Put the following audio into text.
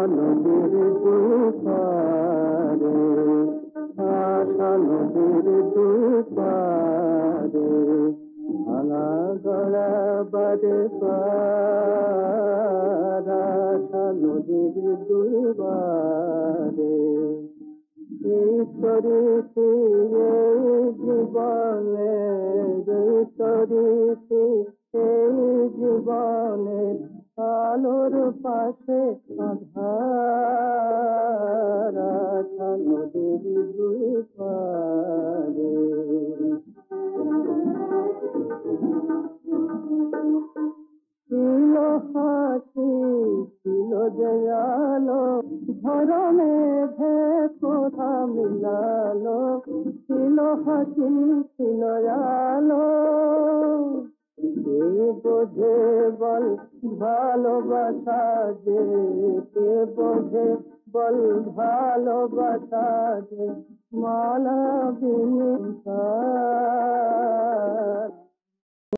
নদীর দুপারে, আশা নদীর দুপারে, ভাঙা গড়া বাজে পার, আশা নদীর দুপারে। এই তরিতে এই জীবনে, এই তরিতে এই জীবনে আলোর পাশে আধার, আশা নদীর দুপারে। ছিল হাসি, ছিল যে আলো, ঝড় মেঘে কোথা মিলালো, ছিল হাসি ছিল আলো। কে বোঝে বল ভালোবাসা যে, কে বোঝে বল ভালোবাসা যে, মালা বিনি